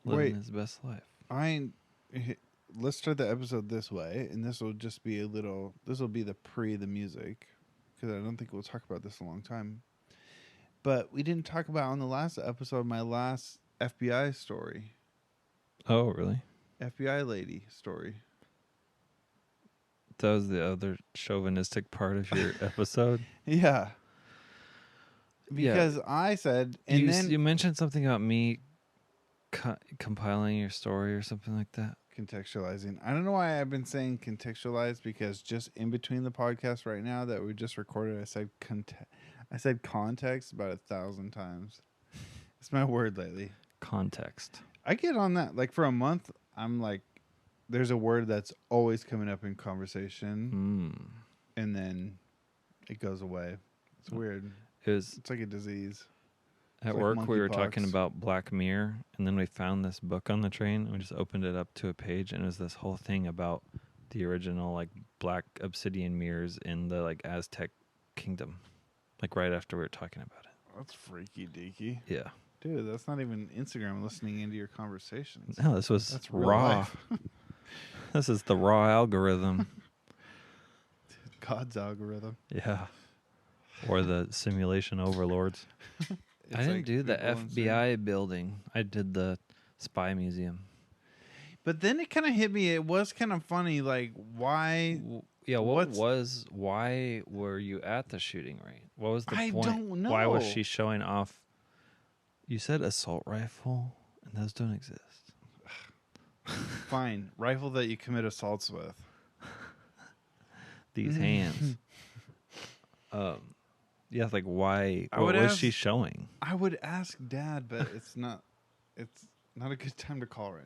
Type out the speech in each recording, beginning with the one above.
living his best life. Let's start the episode this way, and this will just be this will be the music, because I don't think we'll talk about this in a long time. But we didn't talk about on the last episode my last FBI story. Oh, really? FBI lady story. That was the other chauvinistic part of your episode? Yeah. Because I said, and then you mentioned something about me compiling your story or something like that. Contextualizing. I don't know why I've been saying contextualize, because just in between the podcast right now that we just recorded, I said context about 1,000 times. It's my word lately. Context. I get on that. Like for a month, I'm like, there's a word that's always coming up in conversation, and then it goes away. It's weird. It's like a disease. At work, we were talking about Black Mirror, and then we found this book on the train, and we just opened it up to a page, and it was this whole thing about the original, like, black obsidian mirrors in the, like, Aztec kingdom. Like, right after we were talking about it. That's freaky deaky. Yeah. Dude, that's not even Instagram listening into your conversations. No, that's raw. This is the raw algorithm. God's algorithm. Yeah. Or the simulation overlords. I didn't do the FBI building. I did the spy museum. But then it kind of hit me. It was kind of funny. Like, why? Yeah, why were you at the shooting range? What was the point? I don't know. Why was she showing off? You said assault rifle, and those don't exist. Fine. Rifle that you commit assaults with. These hands. Yeah, like why? What was she showing? I would ask Dad, but it's not a good time to call right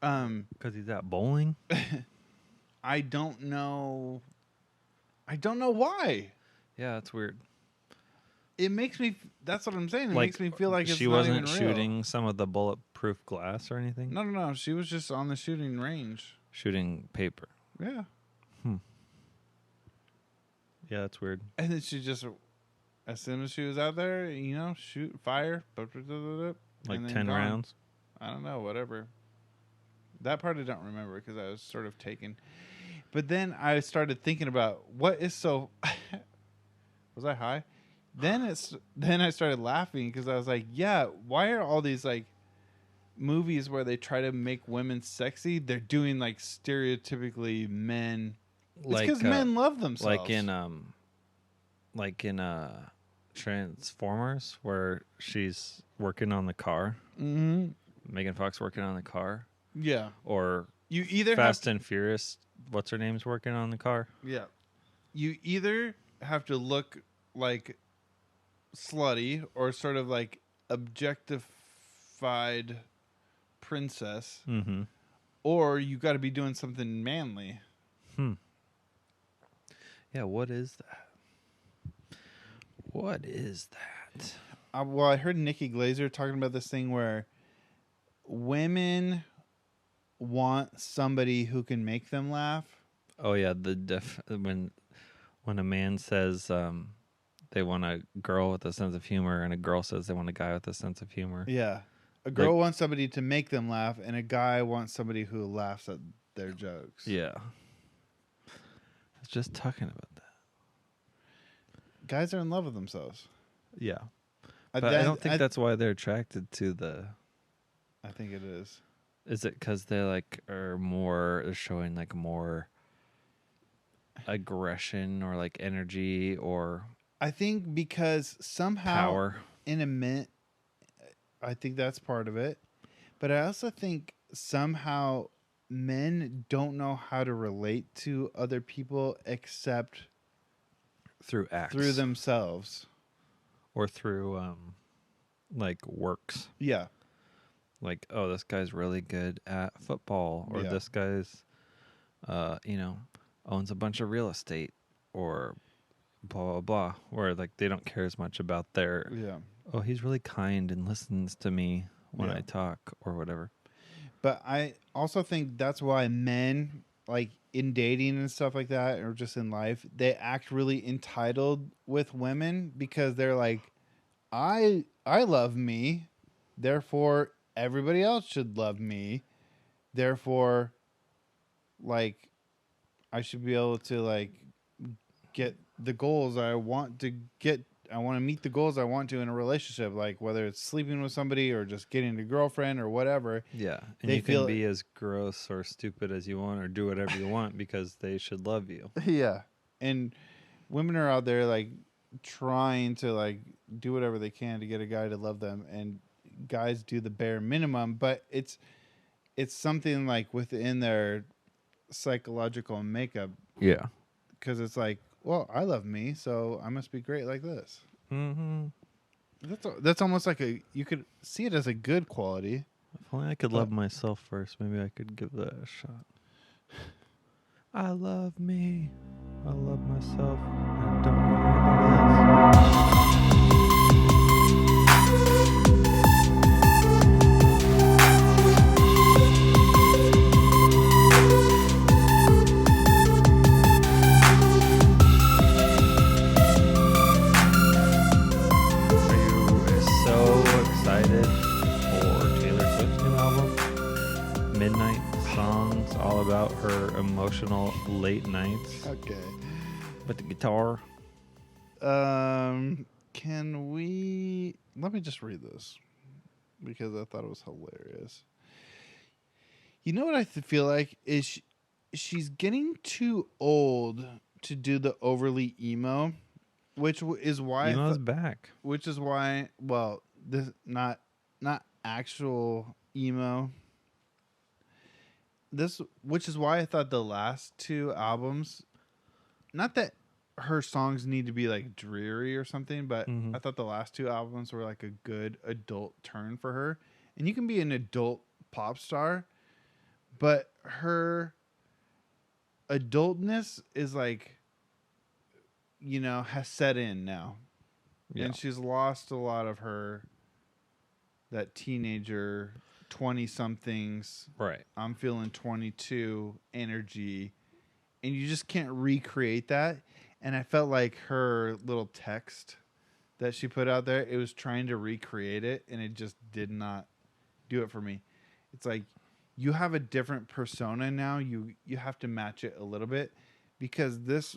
now. Because he's at bowling? I don't know why. Yeah, that's weird. It makes me. That's what I'm saying. It like, makes me feel like she not even wasn't real. shooting some of the bulletproof glass or anything. No. She was just on the shooting range. Shooting paper. Yeah. Yeah, that's weird. And then she just, as soon as she was out there, shoot, fire. Like 10 rounds? I don't know, whatever. That part I don't remember because I was sort of taken. But then I started thinking about what is so... Was I high? Then I started laughing because I was like, yeah, why are all these like movies where they try to make women sexy, they're doing like stereotypically men... It's because men love themselves. Like in Transformers, where she's working on the car. Mm-hmm. Megan Fox working on the car. Yeah. Or you either Fast and Furious. What's her name's working on the car? Yeah. You either have to look like slutty or sort of like objectified princess, or you got to be doing something manly. Yeah, what is that? What is that? Well, I heard Nikki Glaser talking about this thing where women want somebody who can make them laugh. Oh yeah, when a man says they want a girl with a sense of humor, and a girl says they want a guy with a sense of humor. Yeah, a girl wants somebody to make them laugh, and a guy wants somebody who laughs at their jokes. Yeah. I was just talking about that. Guys are in love with themselves. Yeah. But I don't think that's why they're attracted to the... I think it is. Is it because they're showing like more aggression or like energy or... I think because somehow... Power. I think that's part of it. But I also think somehow... men don't know how to relate to other people except through acts, through themselves, or through like works. Yeah, like, oh, this guy's really good at football, or this guy's owns a bunch of real estate, or blah blah blah. Where like they don't care as much about their oh, he's really kind and listens to me when I talk or whatever. But I also think that's why men, like in dating and stuff like that, or just in life, they act really entitled with women because they're like, I love me, Therefore, everybody else should love me. Therefore, like, I should be able to, like, get the goals I want to get. I want to meet the goals I want to in a relationship, like whether it's sleeping with somebody or just getting a girlfriend or whatever. Yeah, and you can be as gross or stupid as you want or do whatever you want because they should love you. Yeah. And women are out there, like, trying to, like, do whatever they can to get a guy to love them, and guys do the bare minimum, but it's something, like, within their psychological makeup. Yeah. Because it's like, well, I love me, so I must be great like this. Mm-hmm. That's almost like you could see it as a good quality. If only I could love myself first, maybe I could give that a shot. I love me. I love myself. I don't want anybody else. About her emotional late nights. Okay. With the guitar. Can we... Let me just read this because I thought it was hilarious. You know what I feel like is she's getting too old to do the overly emo, which is why Emo's back. Which is why, well, this not actual emo. Which is why I thought the last two albums, not that her songs need to be like dreary or something, but I thought the last two albums were like a good adult turn for her. And you can be an adult pop star, but her adultness is like, you know, has set in now. Yeah. And she's lost a lot of that teenager 20-somethings, right? I'm feeling 22 energy, and you just can't recreate that. And I felt like her little text that she put out there, it was trying to recreate it, and it just did not do it for me. It's like you have a different persona now. You have to match it a little bit because this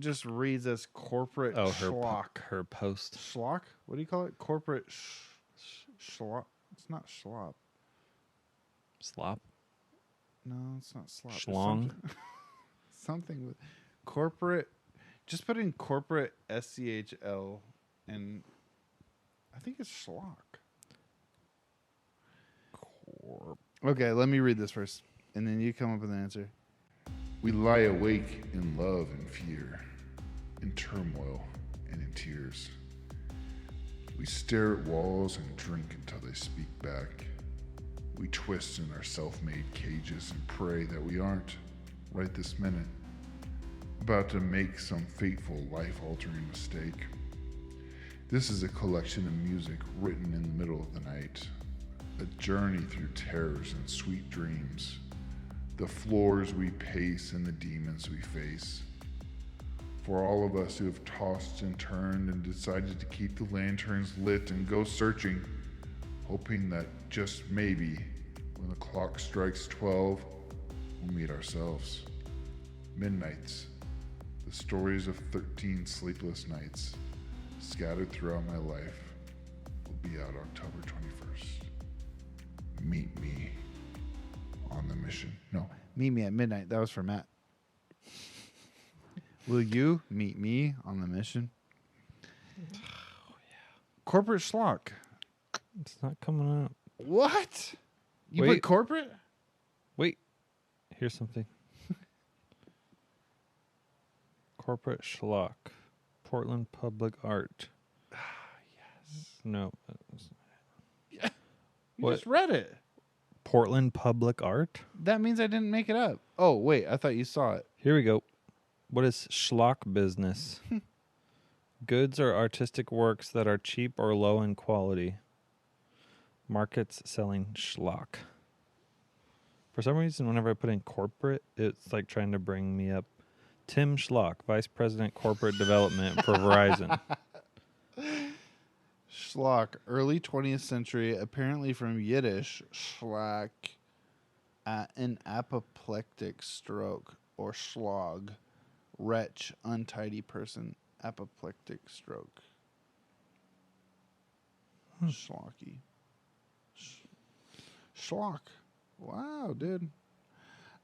just reads as corporate schlock. Her post schlock. What do you call it? Corporate schlock. It's not schlop. Slop? No, it's not slop. Schlong? Something with corporate. Just put in corporate SCHL and I think it's schlock. Okay, let me read this first and then you come up with an answer. We lie awake in love and fear, in turmoil and in tears. We stare at walls and drink until they speak back. We twist in our self-made cages and pray that we aren't, right this minute, about to make some fateful life-altering mistake. This is a collection of music written in the middle of the night, a journey through terrors and sweet dreams, the floors we pace and the demons we face. For all of us who have tossed and turned and decided to keep the lanterns lit and go searching, hoping that just maybe when the clock strikes 12, we'll meet ourselves. Midnights, the stories of 13 sleepless nights scattered throughout my life, will be out October 21st. Meet me on the mission. No. Meet me at midnight. That was for Matt. Will you meet me on the mission? Oh, yeah. Corporate schlock. It's not coming up. What? You put corporate? Wait. Here's something. Corporate schlock. Portland Public Art. Yes. No. Yeah. You just read it. Portland Public Art? That means I didn't make it up. Oh, wait. I thought you saw it. Here we go. What is schlock business? Goods or artistic works that are cheap or low in quality. Markets selling schlock. For some reason, whenever I put in corporate, it's like trying to bring me up Tim Schlock, Vice President Corporate Development for Verizon. Schlock, early 20th century, apparently from Yiddish, Schlag, an apoplectic stroke, or Schlag, wretch, untidy person, apoplectic stroke. Schlocky. Schlock. Wow, dude.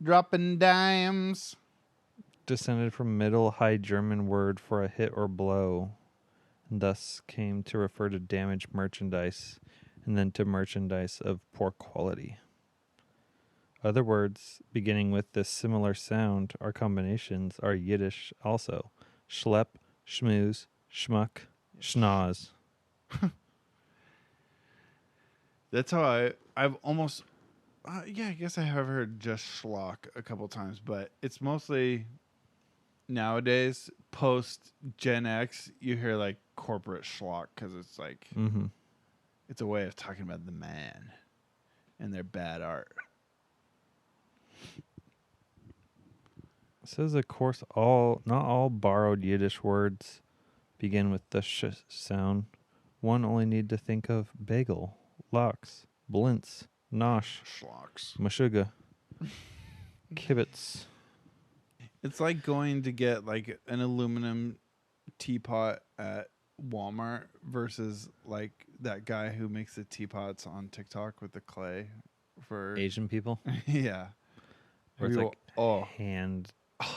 Dropping dimes. Descended from Middle High German word for a hit or blow, and thus came to refer to damaged merchandise, and then to merchandise of poor quality. Other words beginning with this similar sound or combinations are Yiddish also. Schlepp, schmooze, schmuck, schnoz. That's how I've almost, I guess I have heard just schlock a couple times, but it's mostly nowadays post Gen X. You hear like corporate schlock because it's like it's a way of talking about the man and their bad art. It says, of course, not all borrowed Yiddish words begin with the sh sound. One only need to think of bagel, lox, blintz, nosh, Schlocks. mashuga, kibitz. It's like going to get like an aluminum teapot at Walmart versus like that guy who makes the teapots on TikTok with the clay for Asian people. Yeah. Where it's like hand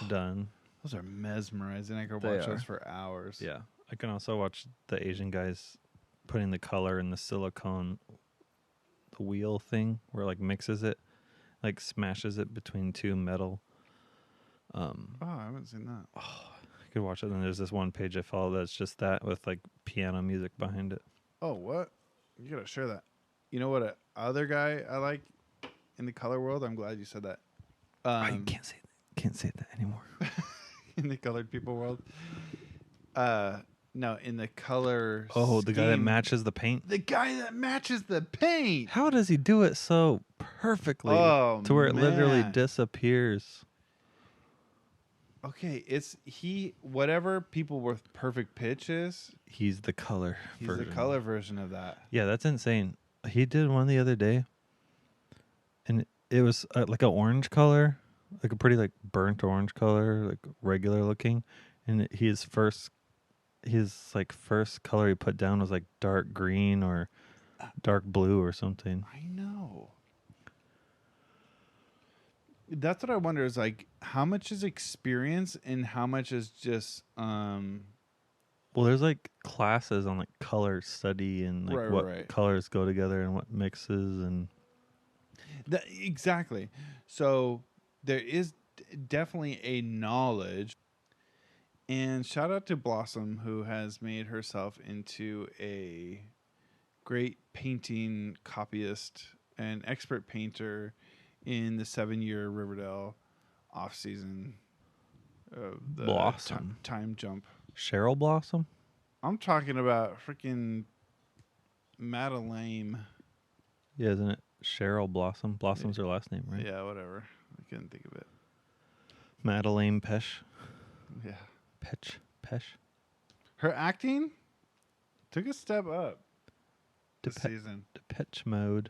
done. Those are mesmerizing. I could They watch are. those for hours. Yeah. I can also watch the Asian guys putting the color in the silicone the wheel thing where it like mixes it, like smashes it between two metal. Oh, I haven't seen that. I could watch it, and there's this one page I follow that's just that with like piano music behind it. Oh, what? You gotta share that. You know what? Other guy I like in the color world. I'm glad you said that. I can't say that anymore. In the colored people world. No, in the color. Oh, the guy that scheme. matches the paint. The guy that matches the paint. How does he do it so perfectly to where it literally disappears? Okay, it's whatever people with perfect pitch is. He's the color version. The color version of that. Yeah, that's insane. He did one the other day, and it was like an orange color, like a pretty like burnt orange color, like regular looking. And his first color he put down was like dark green or dark blue or something. I know. That's what I wonder is like how much is experience and how much is just well, there's like classes on like color study and like what colors go together and what mixes and exactly. So there is definitely a knowledge. And shout out to Blossom, who has made herself into a great painting copyist and expert painter in the 7-year Riverdale off season of the Blossom time jump. Cheryl Blossom? I'm talking about freaking Madelaine. Yeah, isn't it Cheryl Blossom? Blossom's her last name, right? Yeah, whatever. I couldn't think of it. Madelaine Petsch. Yeah. Petsch. Her acting took a step up this season. Petsch mode.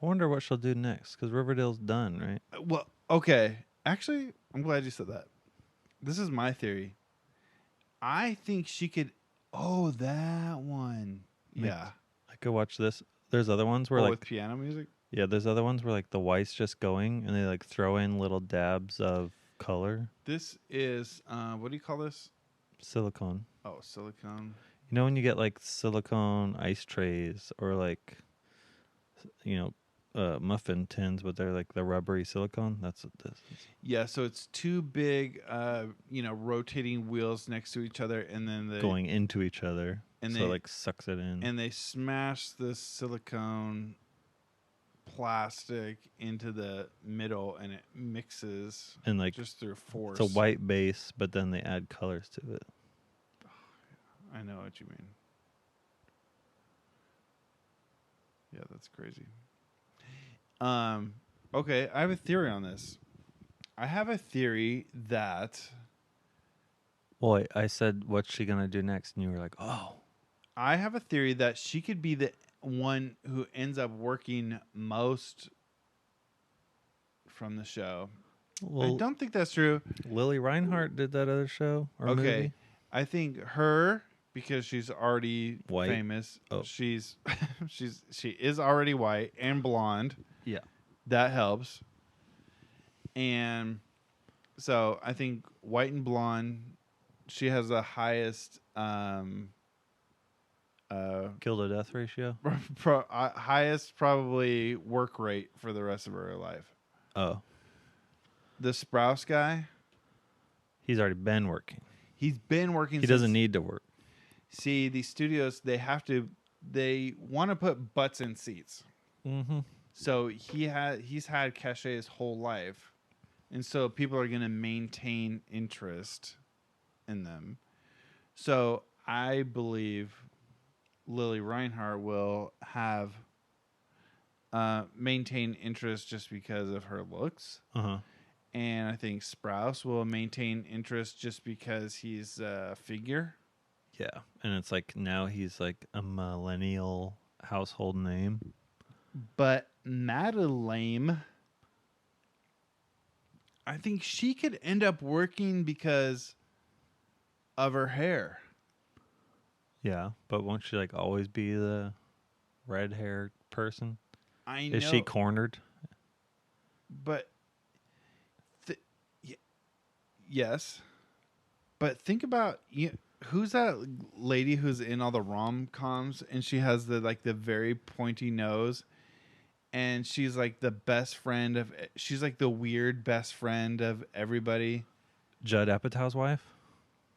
I wonder what she'll do next, because Riverdale's done, right? Well, okay. Actually, I'm glad you said that. This is my theory. I think she could... Oh, that one. Yeah. I could watch this. There's other ones where with piano music? Yeah, there's other ones where like the white's just going, and they like throw in little dabs of color. This is... what do you call this? Silicone. Oh, silicone. You know when you get like silicone ice trays or like... muffin tins, but they're like the rubbery silicone. That's what this is. Yeah, so it's two big, rotating wheels next to each other, and then they going into each other, and so it like sucks it in. And they smash the silicone plastic into the middle, and it mixes and like just through force. It's a white base, but then they add colors to it. I know what you mean. Yeah, that's crazy. Okay, I have a theory on this. I have a theory that... Well, I said, what's she going to do next? And you were like, oh. I have a theory that she could be the one who ends up working most from the show. Well, I don't think that's true. Lily Reinhart did that other show or movie. I think her, because she's already White. famous. Oh. She is already white and blonde. Yeah. That helps. And so I think white and blonde, she has the highest Kill to death ratio. highest probably work rate for the rest of her life. Oh. The Sprouse guy, He's already been working. he's been working. He doesn't need to work. See, these studios, they want to put butts in seats. Mm-hmm. So he's had cachet his whole life, and so people are going to maintain interest in them. So I believe Lily Reinhart will have maintain interest just because of her looks. Uh-huh. And I think Sprouse will maintain interest just because he's a figure. Yeah. And it's like now he's like a millennial household name. But Madelaine, I think she could end up working because of her hair. Yeah. But won't she like always be the red haired person? I know. Is she cornered? But yes. But think about who's that lady who's in all the rom-coms and she has the very pointy nose and she's like the best friend she's like the weird best friend of everybody. Judd Apatow's wife?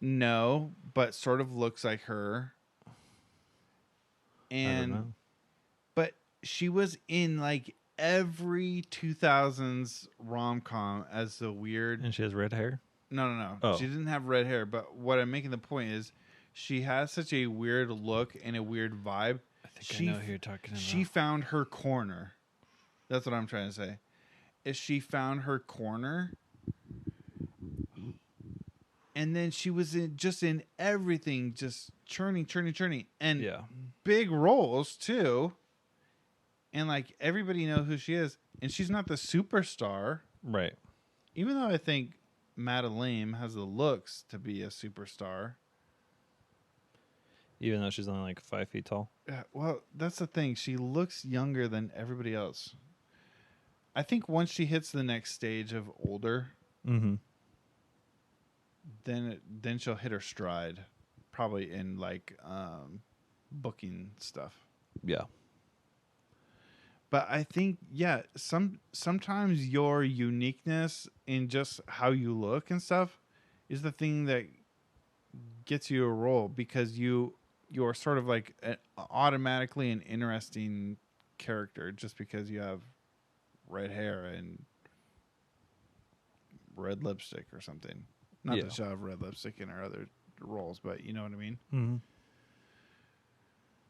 No, but sort of looks like her. And I don't know. But she was in like every 2000s rom-com as the weird. And she has red hair? No. Oh. She didn't have red hair, but what I'm making the point is she has such a weird look and a weird vibe. I think I know who you're talking about. She found her corner. That's what I'm trying to say. Is she found her corner, and then she was in everything, just churning, and big roles too. And like everybody knows who she is, and she's not the superstar, right? Even though I think Madelaine has the looks to be a superstar. Even though she's only like 5 feet tall. Yeah, well, that's the thing. She looks younger than everybody else. I think once she hits the next stage of older, mm-hmm. then she'll hit her stride, probably in like booking stuff. Yeah. But I think sometimes your uniqueness in just how you look and stuff is the thing that gets you a role because you're sort of like automatically an interesting character just because you have red hair and red lipstick or something. Not that she'll have red lipstick in her other roles, but you know what I mean? Mm-hmm.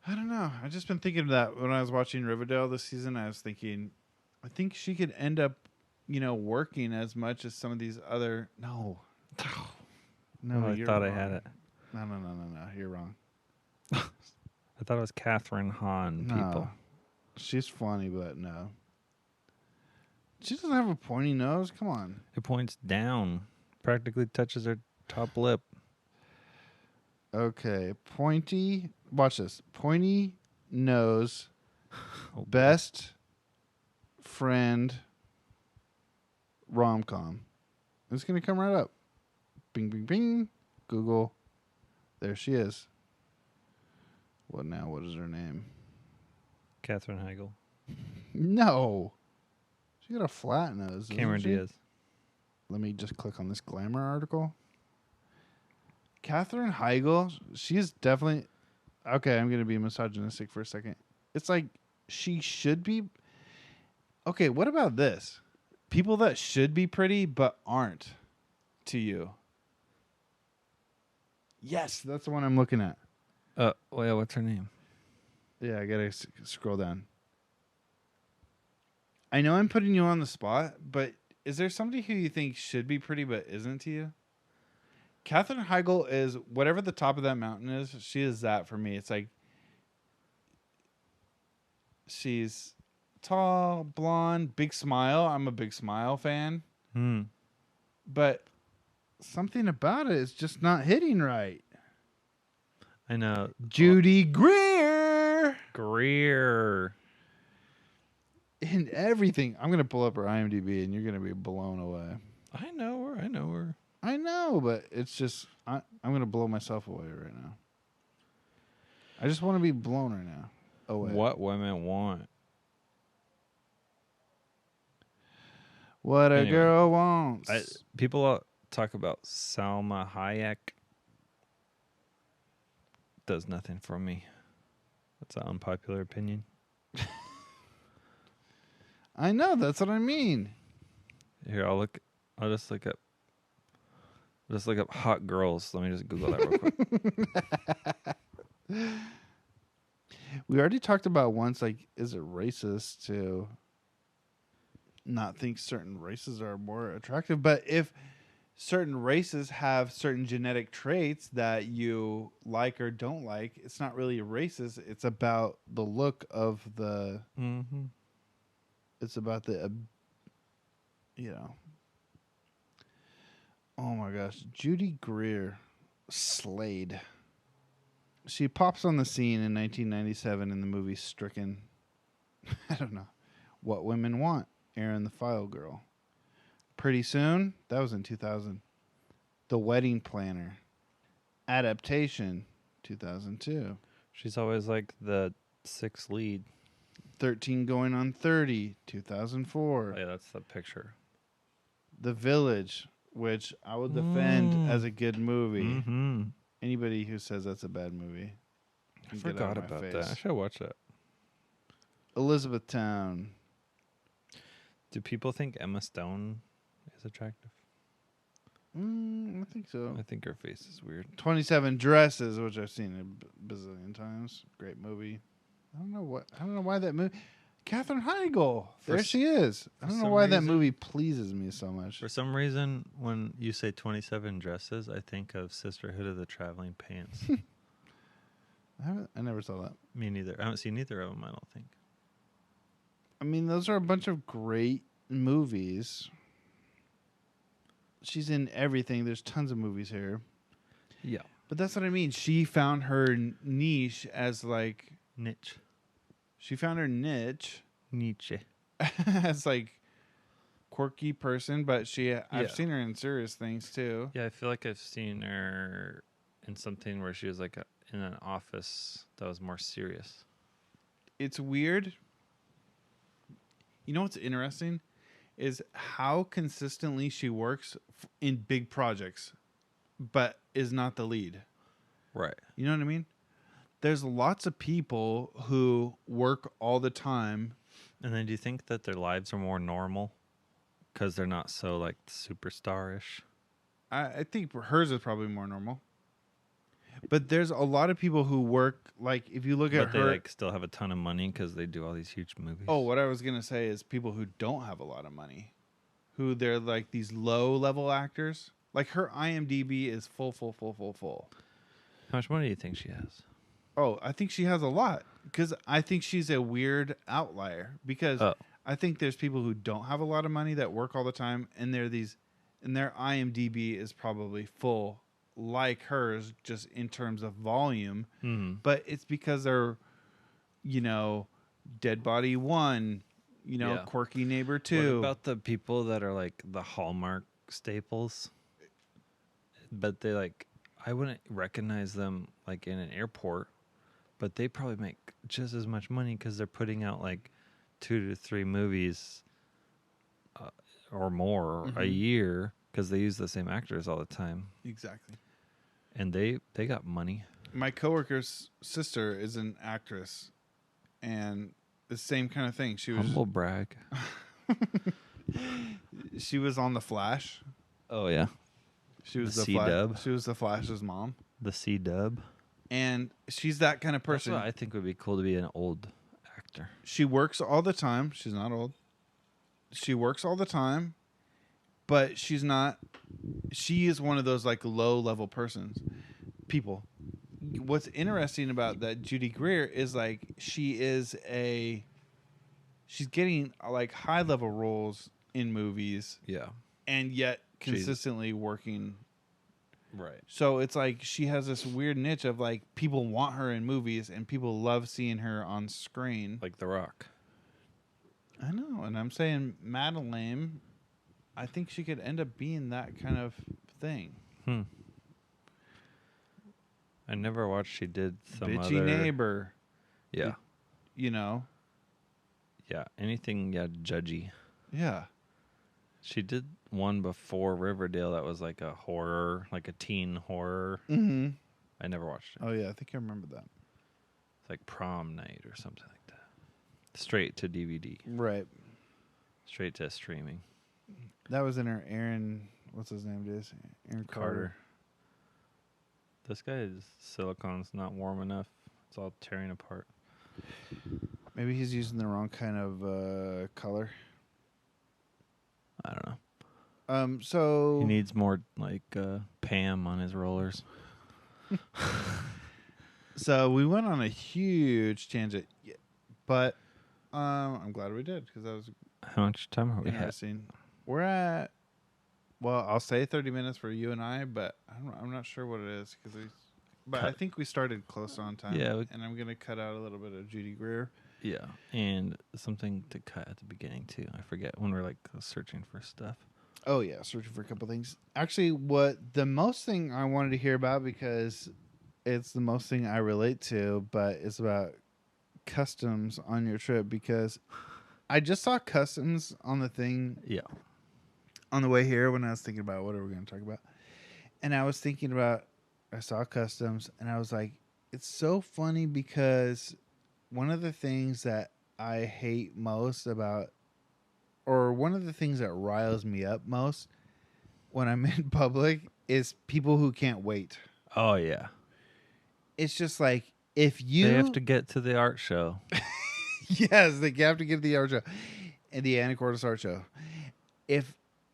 I don't know. I've just been thinking of that when I was watching Riverdale this season. I was thinking, I think she could end up, working as much as some of these other... No. No, I thought wrong. I had it. No. You're wrong. I thought it was Catherine Hahn people. She's funny, but no. She doesn't have a pointy nose. Come on. It points down. Practically touches her top lip. Okay. Pointy. Watch this. Pointy nose. Best friend rom-com. It's going to come right up. Bing, bing, bing. Google. There she is. What now? What is her name? Katherine Heigl. No. She got a flat nose. Cameron Diaz. Let me just click on this Glamour article. Katherine Heigl, she's definitely... Okay, I'm going to be misogynistic for a second. It's like she should be... Okay, what about this? People that should be pretty but aren't to you. Yes, that's the one I'm looking at. Well, what's her name? Yeah, I got to scroll down. I know I'm putting you on the spot, but is there somebody who you think should be pretty but isn't to you? Katherine Heigl is whatever the top of that mountain is. She is that for me. It's like She's tall, blonde, big smile. I'm a big smile fan. But something about it is just not hitting right. I know. Judy Greer. In everything. I'm going to pull up her IMDb and you're going to be blown away. I know her. I know, but it's just, I'm going to blow myself away right now. I just want to be blown right now. Away. What women want. What a girl wants. People talk about Salma Hayek. Does nothing for me. That's an unpopular opinion. I know, that's what I mean. Here, I'll just look up hot girls. Let me just Google that real quick. We already talked about once, like, is it racist to not think certain races are more attractive? But if certain races have certain genetic traits that you like or don't like, it's not really racist. It's about the look of the... Mm-hmm. It's about the, Oh my gosh. Judy Greer. Slade. She pops on the scene in 1997 in the movie Stricken. I don't know. What Women Want. Erin the File Girl. Pretty Soon. That was in 2000. The Wedding Planner. Adaptation. 2002. She's always like the sixth lead. 13 Going on 30. 2004. Oh, yeah, that's the picture. The Village, which I would defend as a good movie. Mm-hmm. Anybody who says that's a bad movie, I forgot about that. I should watch that. Elizabethtown. Do people think Emma Stone is attractive? I think so. I think her face is weird. 27 Dresses, which I've seen a bazillion times. Great movie. I don't know why that movie. Katherine Heigl. There she is. I don't know why that movie pleases me so much. For some reason, when you say 27 Dresses, I think of Sisterhood of the Traveling Pants. I never saw that. Me neither. I haven't seen either of them, I don't think. I mean, those are a bunch of great movies. She's in everything. There's tons of movies here. Yeah. But that's what I mean. She found her niche as like... Niche. She found her niche. Nietzsche. As like quirky person, but I've seen her in serious things too. Yeah, I feel like I've seen her in something where she was like in an office that was more serious. It's weird. You know what's interesting is how consistently she works in big projects, but is not the lead. Right. You know what I mean? There's lots of people who work all the time. And then do you think that their lives are more normal because they're not so like superstar-ish? I think hers is probably more normal. But there's a lot of people who work, like, if you look at her... But they like still have a ton of money because they do all these huge movies. Oh, what I was going to say is people who don't have a lot of money. Who they're like these low-level actors. Like her IMDb is full. How much money do you think she has? Oh, I think she has a lot. Because I think she's a weird outlier. Because I think there's people who don't have a lot of money that work all the time. And their IMDb is probably full like hers, just in terms of volume. Mm-hmm. But it's because they're, Dead Body 1, Quirky Neighbor 2. What about the people that are like the Hallmark staples? But they like, I wouldn't recognize them like in an airport, but they probably make just as much money because they're putting out like 2 to 3 movies or more a year because they use the same actors all the time. Exactly. And they got money. My coworker's sister is an actress, and the same kind of thing. She was humble brag. She was on The Flash. Oh yeah. She was the C-dub. She was the Flash's mom. The C-dub. And she's that kind of person. That's what I think would be cool to be an old actor. She works all the time. She's not old. She works all the time, but she's not. She is one of those like low-level people. What's interesting about that Judy Greer is like she is a she's getting like high level roles in movies, Yeah. and yet consistently working. Right. So it's like she has this weird niche of like people want her in movies and people love seeing her on screen. Like The Rock. I know, and I'm saying Madelaine, I think she could end up being that kind of thing. I never watched. She did some Bitchy other neighbor. Yeah. You know. Yeah. Anything. Yeah. Judgy. Yeah. She did one before Riverdale that was like a horror, like a teen horror. Mm-hmm. I never watched it. Oh yeah, I think I remember that. It's like Prom Night or something like that. Straight to DVD. Right. Straight to streaming. That was in her Aaron. What's his name? Aaron Carter. This guy's silicon's not warm enough. It's all tearing apart. Maybe he's using the wrong kind of color. I don't know. So He needs more like Pam on his rollers. So we went on a huge tangent, but I'm glad we did because that was How much time are we at? interesting. We're at, well, I'll say 30 minutes for you and I, but I'm not sure what it is because but I think we started close on time. Yeah, and I'm gonna cut out a little bit of Judy Greer. Yeah, and something to cut at the beginning too. I forget when we're like searching for stuff. Oh yeah, searching for a couple things. Actually, what the most thing I wanted to hear about because it's the most thing I relate to, but it's about customs on your trip because I just saw customs on the thing. Yeah. On the way here when I was thinking about what are we going to talk about, and I was thinking about I saw customs and I was like, it's so funny because one of the things that I hate most about, or one of the things that riles me up most when I'm in public is people who can't wait. Oh yeah. It's just like if you They have to get to the art show. Yes, they have to get to the art show and the Anacortes art show.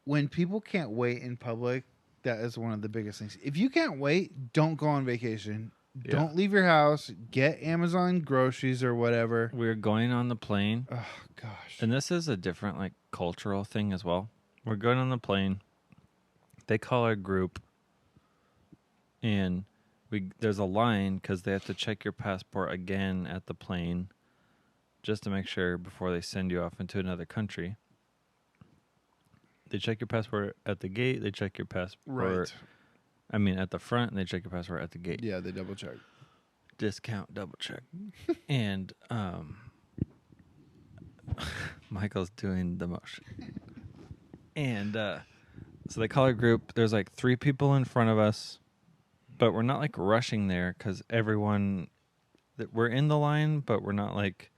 When people can't wait in public, that is one of the biggest things. If you can't wait, don't go on vacation. Yeah. Don't leave your house. Get Amazon groceries or whatever. We're going on the plane. Oh gosh. And this is a different like cultural thing as well. We're going on the plane. They call our group and there's a line because they have to check your passport again at the plane just to make sure before they send you off into another country. They check your passport at the gate. They check your passport. Right. I mean, at the front, and they check your passport at the gate. Yeah, they double check. Discount, double check. And Michael's doing the motion. And so they call our group. There's like 3 people in front of us, but we're not like rushing there because we're in the line, but we're not like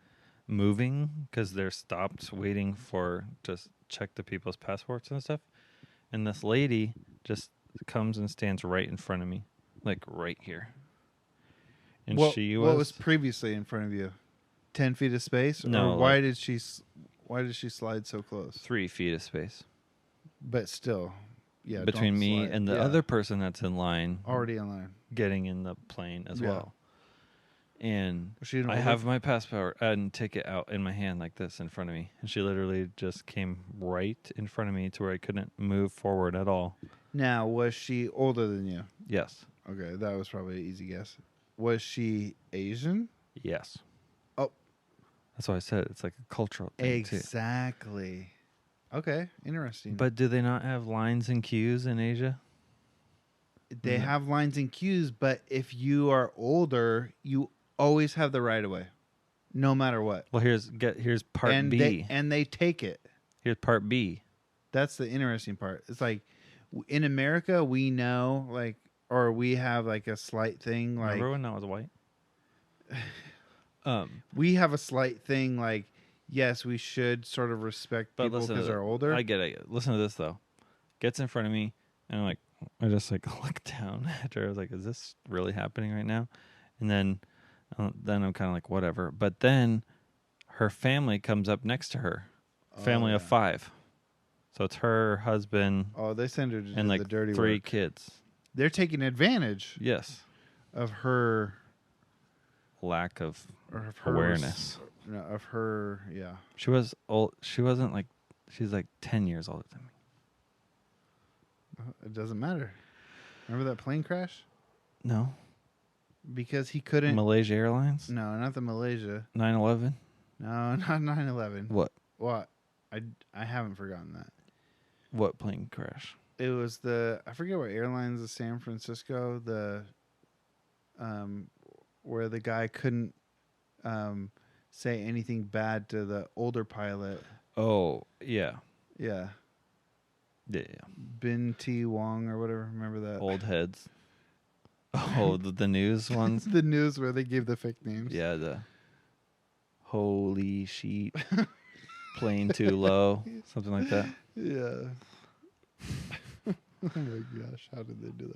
moving because they're stopped waiting for just check the people's passports and stuff. And this lady just comes and stands right in front of me, like right here. And what what was previously in front of you? 10 feet of space? No. Or why did she slide so close? 3 feet of space. But still, yeah. Between don't me slide. and the Yeah. other person that's in line. Already in line. Getting in the plane as well. And Was she an I older- have my passport and ticket out in my hand like this in front of me. And she literally just came right in front of me to where I couldn't move forward at all. Now, was she older than you? Yes. Okay, that was probably an easy guess. Was she Asian? Yes. Oh. That's why I said it's like a cultural thing too. Exactly. Okay, interesting. But do they not have lines and queues in Asia? They have lines and queues, but if you are older, you always have the right of way, no matter what. Well, here's part and B. They take it. Here's part B. That's the interesting part. It's like in America, we know or we have like a slight thing like Remember when that was white? we have a slight thing like yes, we should sort of respect people because they're older. I get it. Listen to this though. Gets in front of me and I just like look down at her. I was like, is this really happening right now? And then I'm kind of like, whatever. But then her family comes up next to her. Family of 5. So it's her husband. Oh, they send her to and do like the dirty 3 work. kids. They're taking advantage. Yes. Of her lack of or of her awareness. of her. Yeah. She was old. She wasn't like. She's like 10 years older than me. It doesn't matter. Remember that plane crash? No. Because he couldn't. Malaysia Airlines? No, not the Malaysia. 9/11? No, not 9/11. What? What? I haven't forgotten that. What plane crash? It was I forget what airlines is San Francisco, where the guy couldn't say anything bad to the older pilot. Oh, yeah. Yeah. Yeah. Bin T Wong or whatever. Remember that? Old heads. Oh, the news ones? The news where they gave the fake names. Yeah, the holy sheet, plane too low, something like that. Yeah. Oh my gosh, how did they do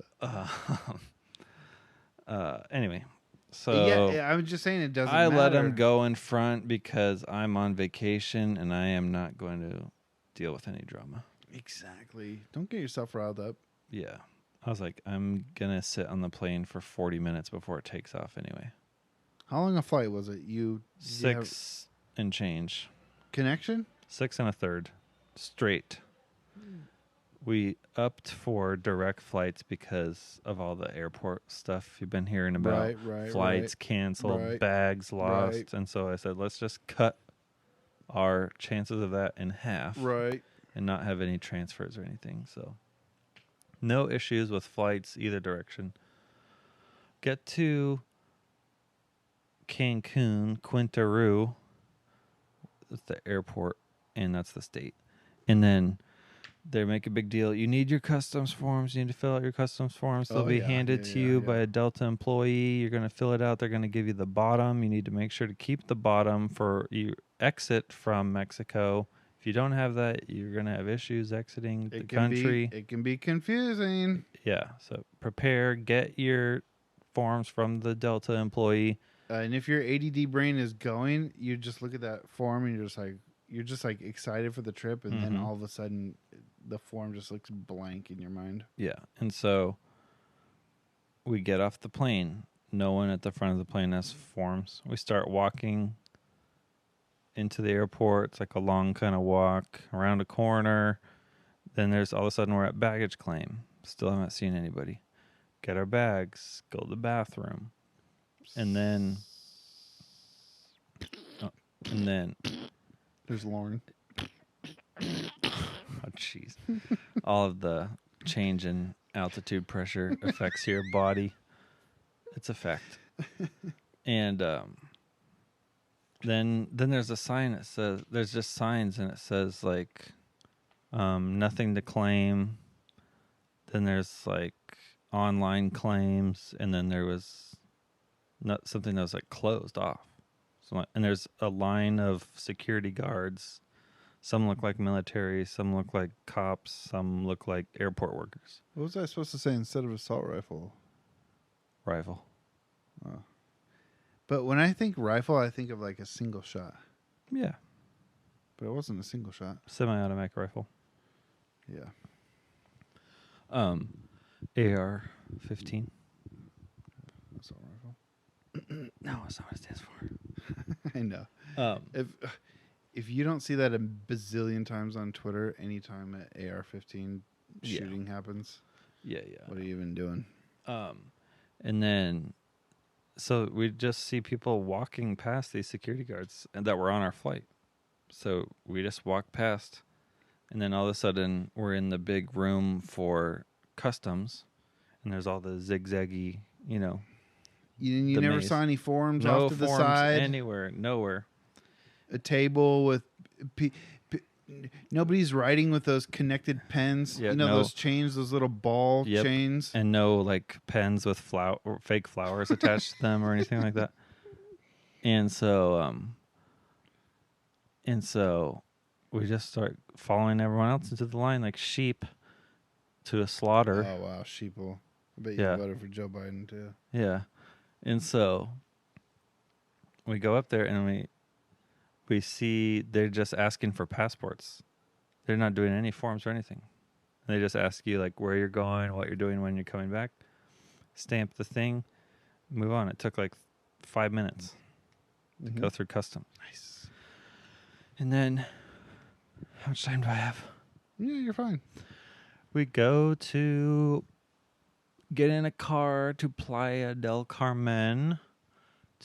that? Anyway, so yeah, I was just saying it doesn't I matter. let him go in front because I'm on vacation and I am not going to deal with any drama. Exactly. Don't get yourself riled up. Yeah. I was like, I'm going to sit on the plane for 40 minutes before it takes off anyway. How long a flight was it? 6 and change. Connection? 6 1/3 straight. We upped for direct flights because of all the airport stuff you've been hearing about. Right, flights canceled, right, bags lost. right. And so I said, let's just cut our chances of that in half. Right. And not have any transfers or anything. So no issues with flights either direction. Get to Cancun, Quintana Roo. That's the airport, and that's the state. And then they make a big deal. You need your customs forms. You need to fill out your customs forms. They'll be handed to you by a Delta employee. You're going to fill it out. They're going to give you the bottom. You need to make sure to keep the bottom for you exit from Mexico. If you don't have that, you're going to have issues exiting the country. It can be confusing. Yeah. So prepare. Get your forms from the Delta employee. And if your ADD brain is going, you just look at that form and you're just like excited for the trip, and then all of a sudden the form just looks blank in your mind. Yeah. And so we get off the plane. No one at the front of the plane has forms. We start walking into the airport. It's like a long kind of walk around a corner. Then there's all of a sudden we're at baggage claim. Still haven't seen anybody. Get our bags, go to the bathroom. And then There's Lauren. oh jeez. All of the change in altitude pressure affects your body. It's a fact. And then there's a sign that says, there's just signs and it says like nothing to claim. Then there's like online claims, and then there was something that was like closed off. So, and there's a line of security guards. Some look like military, some look like cops, some look like airport workers. What was I supposed to say instead of assault rifle? Rifle. Oh. But when I think rifle, I think of like a single shot. Yeah. But it wasn't a single shot. Semi-automatic rifle. Yeah. AR-15. Assault rifle. No, that's not what it stands for. I know. If you don't see that a bazillion times on Twitter, anytime an AR-15 shooting happens, yeah. What are you even doing? And then, so we just see people walking past these security guards and that were on our flight. So we just walk past, and then all of a sudden we're in the big room for customs, and there's all the zigzaggy, You never maze. saw any forms No off to the forms side? anywhere, nowhere. A table with... Nobody's writing with those connected pens. Yeah, those chains, those little ball chains. And no like pens with fake flowers attached to them or anything like that. And so we just start following everyone else into the line like sheep to a slaughter. Oh wow, sheeple. I bet you voted for Joe Biden too. Yeah. And so we go up there and we see they're just asking for passports. They're not doing any forms or anything. They just ask you like where you're going, what you're doing when you're coming back. Stamp the thing, move on. It took like 5 minutes. to go through customs. Nice. And then, how much time do I have? Yeah, you're fine. We go to get in a car to Playa del Carmen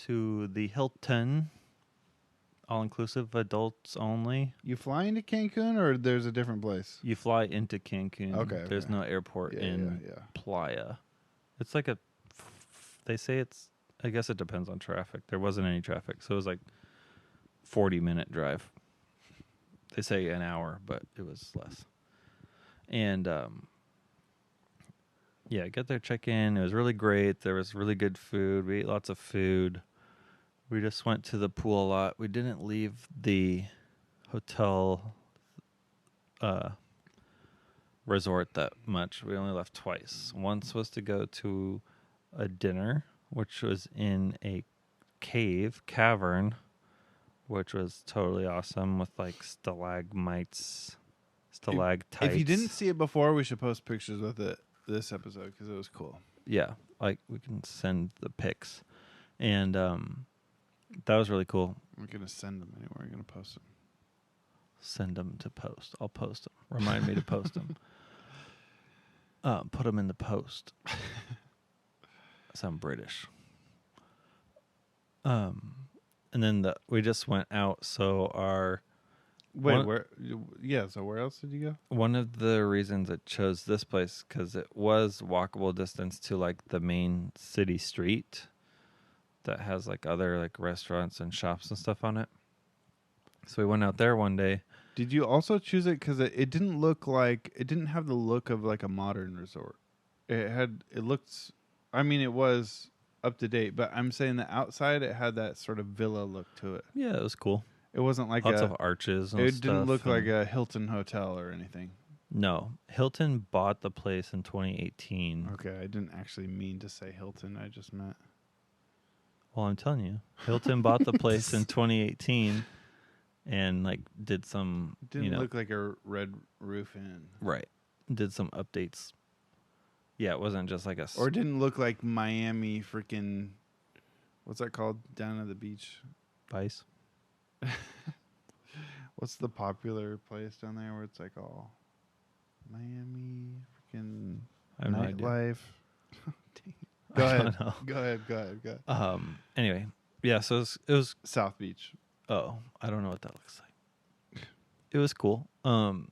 to the Hilton. All-inclusive, adults only. You flying to Cancun, or there's a different place? You fly into Cancun. Okay. There's no airport in Playa. It's like they say it's, I guess it depends on traffic. There wasn't any traffic, so it was like 40-minute drive. They say an hour, but it was less. And get there, check in. It was really great. There was really good food. We ate lots of food. We just went to the pool a lot. We didn't leave the hotel resort that much. We only left twice. Once was to go to a dinner, which was in a cavern, which was totally awesome with like stalagmites, stalactites. If you didn't see it before, we should post pictures with it this episode because it was cool. Yeah, like we can send the pics. And that was really cool. We're going to send them anywhere. We're going to post them. Send them to post. I'll post them. Remind me to post them. Put them in the post. I sound British. And then we just went out. So where? Yeah. So where else did you go? One of the reasons I chose this place because it was walkable distance to like the main city street that has like other like restaurants and shops and stuff on it. So we went out there one day. Did you also choose it because it didn't look like, it didn't have the look of like a modern resort? It was up to date, but I'm saying the outside it had that sort of villa look to it. Yeah, it was cool. It wasn't like lots of arches and it stuff. didn't look like a Hilton hotel or anything. No, Hilton bought the place in 2018. Okay, I didn't actually mean to say Hilton. I just meant. Well, I'm telling you, Hilton bought the place in 2018 and like did some. Didn't look like a red roof inn. Right. Did some updates. Yeah, it wasn't just like or didn't look like Miami freaking. What's that called down at the beach? Vice. What's the popular place down there where it's like all Miami freaking nightlife? Go ahead. Anyway, yeah. So it was South Beach. Oh, I don't know what that looks like. It was cool. It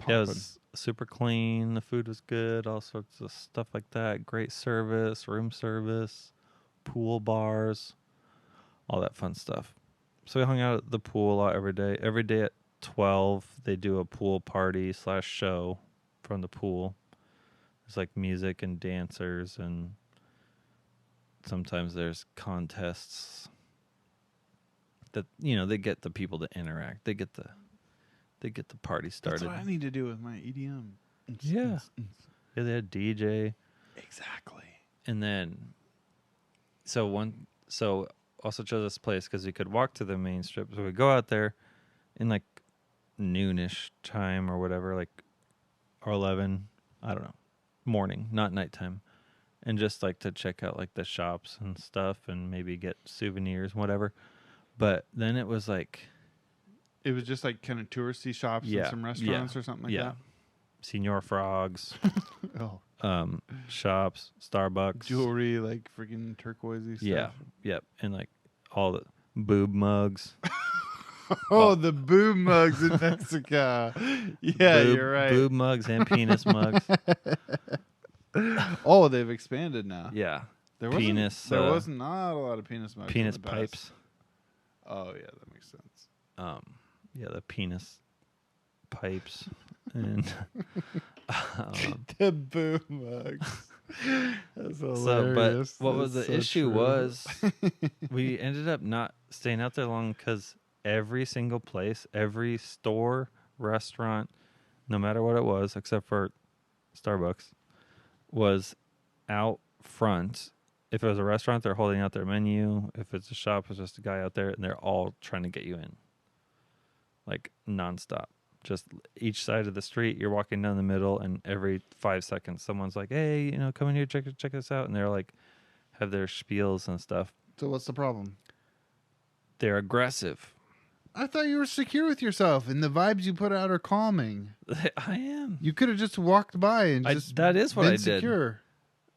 was super clean. The food was good. All sorts of stuff like that. Great service, room service, pool bars, all that fun stuff. So we hung out at the pool a lot every day. Every day at 12, they do a pool party / show from the pool. There's like music and dancers, and sometimes there's contests that, they get the people to interact. They get the party started. That's what I need to do with my EDM. Yeah. Yeah, they had DJ. Exactly. And then, also chose this place because we could walk to the main strip. So we go out there in like noonish time or whatever, like or 11, I don't know, morning, not nighttime, and just like to check out like the shops and stuff and maybe get souvenirs, whatever. But then it was like, it was just like kind of touristy shops and some restaurants or something like that. Senor Frogs, oh, shops, Starbucks, jewelry, like freaking turquoisey stuff. Yeah, yep, and like all the boob mugs. The boob mugs in Mexico. Yeah, you're right. Boob mugs and penis mugs. Oh, they've expanded now. Yeah, there was not a lot of penis mugs. Penis pipes. Oh yeah, that makes sense. Yeah, the penis pipes and the boob mugs. That's hilarious. So, but what was the so issue true. was we ended up not staying out there long because every single place, every store, restaurant, no matter what it was, except for Starbucks, was out front. If it was a restaurant, they're holding out their menu. If it's a shop, it's just a guy out there, and they're all trying to get you in. Like, nonstop. Just each side of the street, you're walking down the middle, and every 5 seconds, someone's like, hey, come in here, check this out. And they're like, have their spiels and stuff. So what's the problem? They're aggressive. I thought you were secure with yourself, and the vibes you put out are calming. I am. You could have just walked by and just that is what been I did. secure.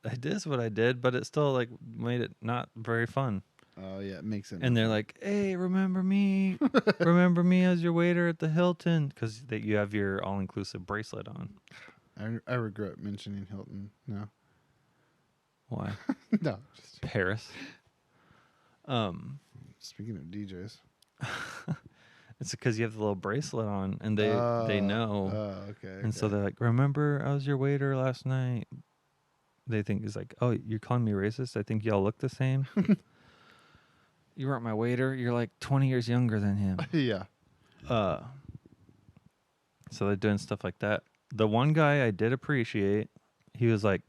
That is what I did, but it still like made it not very fun. Oh yeah, it makes it. And they're like, "Hey, remember me? Remember me as your waiter at the Hilton?" Because you have your all-inclusive bracelet on. I regret mentioning Hilton. No. Why? No. Just Paris. speaking of DJs. It's because you have the little bracelet on, and they know. Oh, okay. And so they're like, "Remember, I was your waiter last night." They think it's like, "Oh, you're calling me racist? I think y'all look the same." You weren't my waiter. You're like 20 years younger than him. Yeah. So they're doing stuff like that. The one guy I did appreciate, he was like,